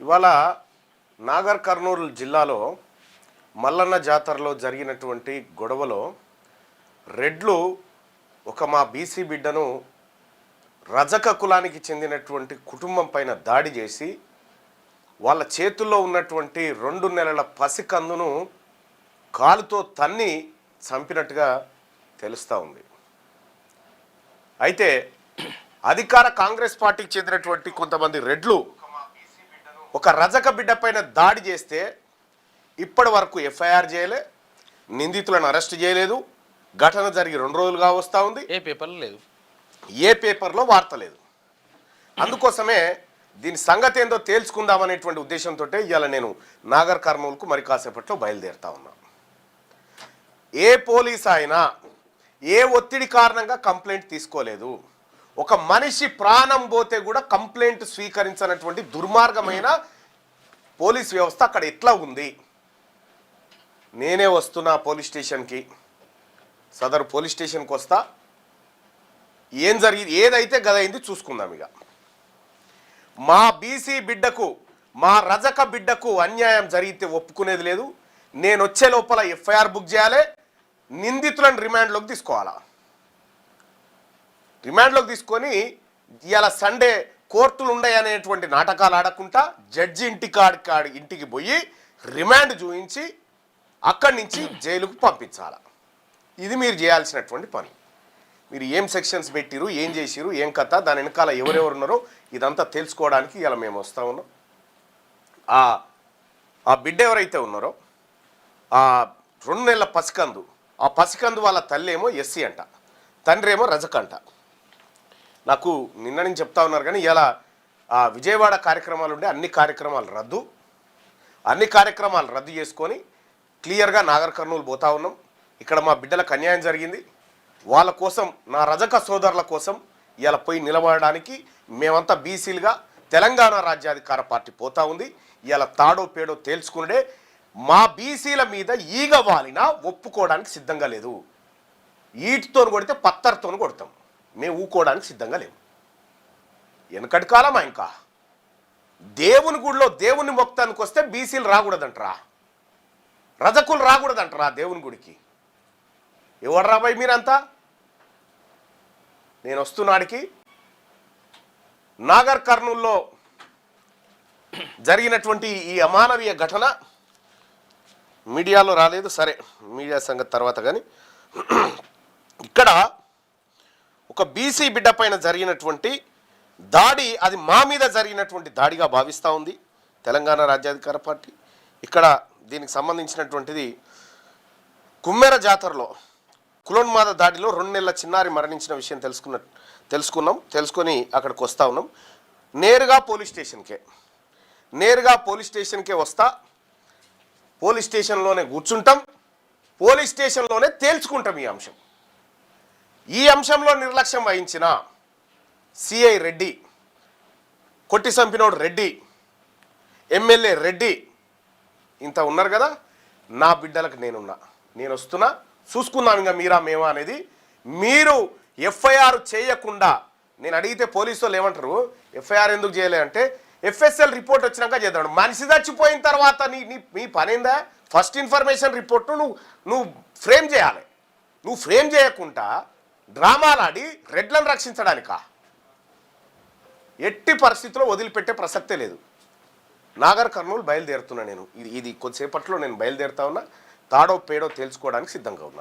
ఇవాళ నాగర్ కర్నూలు జిల్లాలో మల్లన్న జాతరలో జరిగినటువంటి గొడవలో రెడ్లు ఒక మా బీసీ బిడ్డను రజక కులానికి చెందినటువంటి కుటుంబం పైన దాడి చేసి వాళ్ళ చేతుల్లో ఉన్నటువంటి 2 నెలల పసికందును కాలుతో తన్ని చంపినట్టుగా తెలుస్తూ ఉంది. అయితే అధికార కాంగ్రెస్ పార్టీకి చెందినటువంటి కొంతమంది రెడ్లు ఒక రజక బిడ్డ పైన దాడి చేస్తే ఇప్పటి వరకు ఎఫ్ఐఆర్ చేయలే, నిందితులను అరెస్ట్ చేయలేదు. ఘటన జరిగి 2 రోజులుగా వస్తూ ఉంది. ఏ పేపర్లో వార్త లేదు. అందుకోసమే దీని సంగతి ఏందో తేల్చుకుందామనేటువంటి ఉద్దేశంతో ఇవాళ నేను నాగర్ కర్నూలుకు మరి కాసేపట్లో బయలుదేరుతా ఉన్నా. ఏ పోలీస్ అయినా ఏ ఒత్తిడి కారణంగా కంప్లైంట్ తీసుకోలేదు. ఒక మనిషి ప్రాణం పోతే కూడా కంప్లైంట్ స్వీకరించినటువంటి దుర్మార్గమైన పోలీస్ వ్యవస్థ అక్కడ ఎట్లా ఉంది. నేనే వస్తున్నా పోలీస్ స్టేషన్కి, సదరు పోలీస్ స్టేషన్కి వస్తా. ఏం జరిగింది, ఏదైతే గదైంది చూసుకుందాం. ఇక మా బీసీ బిడ్డకు, మా రజక బిడ్డకు అన్యాయం జరిగితే ఒప్పుకునేది లేదు. నేను వచ్చే లోపల ఎఫ్ఐఆర్ బుక్ చేయాలి, నిందితులను రిమాండ్లోకి తీసుకోవాలా. రిమాండ్లోకి తీసుకొని ఇలా సండే కోర్టులు ఉన్నాయనేటువంటి నాటకాలు ఆడకుండా జడ్జి ఇంటికి పోయి రిమాండ్ చూపించి అక్కడి నుంచి జైలుకు పంపించాలి. ఇది మీరు చేయాల్సినటువంటి పని. మీరు ఏం సెక్షన్స్ పెట్టిరు, ఏం చేసిరు, ఏం కథ, దాని వెనకాల ఎవరెవరు ఉన్నారో ఇదంతా తెలుసుకోవడానికి ఇలా మేము వస్తూ ఉన్నాం. ఆ బిడ్డ ఎవరైతే ఉన్నారో ఆ 2 నెలల పసికందు, ఆ పసికందు వాళ్ళ తల్లి ఏమో ఎస్సీ అంట, తండ్రి ఏమో రజక అంట. నాకు నిన్న నుంచి చెప్తా ఉన్నారు కానీ ఇలా విజయవాడ కార్యక్రమాలు ఉండే అన్ని కార్యక్రమాలు రద్దు చేసుకొని క్లియర్గా నాగర్ కర్నూలు పోతా ఉన్నాం. ఇక్కడ మా బిడ్డలకు అన్యాయం జరిగింది, వాళ్ళ కోసం, నా రజక సోదరుల కోసం ఇలా పోయి నిలబడడానికి మేమంతా బీసీలుగా తెలంగాణ రాజ్యాధికార పార్టీ పోతా ఉంది. ఇలా తాడో పేడో తేల్చుకునే మా బీసీల మీద ఈగ వాలినా ఒప్పుకోవడానికి సిద్ధంగా లేదు. ఈటితో కొడితే పత్తర్తో కొడతాం, మేము ఊకోవడానికి సిద్ధంగా లేము. వెనకటి కాలమా, ఇంకా దేవుని గుడిలో దేవుని మొక్తానికి వస్తే బీసీలు రాకూడదంటారా, రజకులు రాకూడదంటారా దేవుని గుడికి? ఎవరు రాబాయి మీరంతా? నేను వస్తున్నాడికి నాగర్ కర్నూల్లో జరిగినటువంటి ఈ అమానవీయ ఘటన మీడియాలో రాలేదు, సరే మీడియా సంగతి తర్వాత. కానీ ఇక్కడ ఒక బీసీ బిడ్డ పైన జరిగినటువంటి దాడి, అది మా మీద జరిగినటువంటి దాడిగా భావిస్తూ ఉంది తెలంగాణ రాజ్యాధికార పార్టీ. ఇక్కడ దీనికి సంబంధించినటువంటిది కుమ్మెర జాతరలో కులోన్మాద దాడిలో 2 నెలల చిన్నారి మరణించిన విషయం తెలుసుకొని అక్కడికి వస్తూ ఉన్నాం. నేరుగా పోలీస్ స్టేషన్కే వస్తా, పోలీస్ స్టేషన్లోనే కూర్చుంటాం, పోలీస్ స్టేషన్లోనే తేల్చుకుంటాం ఈ అంశంలో నిర్లక్ష్యం వహించిన సిఐ రెడ్డి, కొట్టి చంపినోడు రెడ్డి, ఎమ్మెల్యే రెడ్డి ఇంత ఉన్నారు కదా. నా బిడ్డలకు నేను వస్తున్నా, చూసుకుందాం ఇంకా మీరా మేమా అనేది. మీరు ఎఫ్ఐఆర్ చేయకుండా, నేను అడిగితే పోలీసు వాళ్ళు ఏమంటారు, ఎఫ్ఐఆర్ ఎందుకు చేయలే అంటే ఎఫ్ఎస్ఎల్ రిపోర్ట్ వచ్చినాక చేద్దాం. మనిషి చచ్చిపోయిన తర్వాత నీ పనిందా? ఫస్ట్ ఇన్ఫర్మేషన్ రిపోర్టు నువ్వు ఫ్రేమ్ చేయాలి. నువ్వు ఫ్రేమ్ చేయకుండా డ్రామాలాడి రెడ్లను రక్షించడానికా? ఎట్టి పరిస్థితిలో వదిలిపెట్టే ప్రసక్తే లేదు. నాగర్ కర్నూలు బయలుదేరుతున్నా నేను. ఇది కొద్దిసేపట్లో నేను బయలుదేరుతా ఉన్నా. తాడో పేడో తేల్చుకోవడానికి సిద్ధంగా ఉన్నా.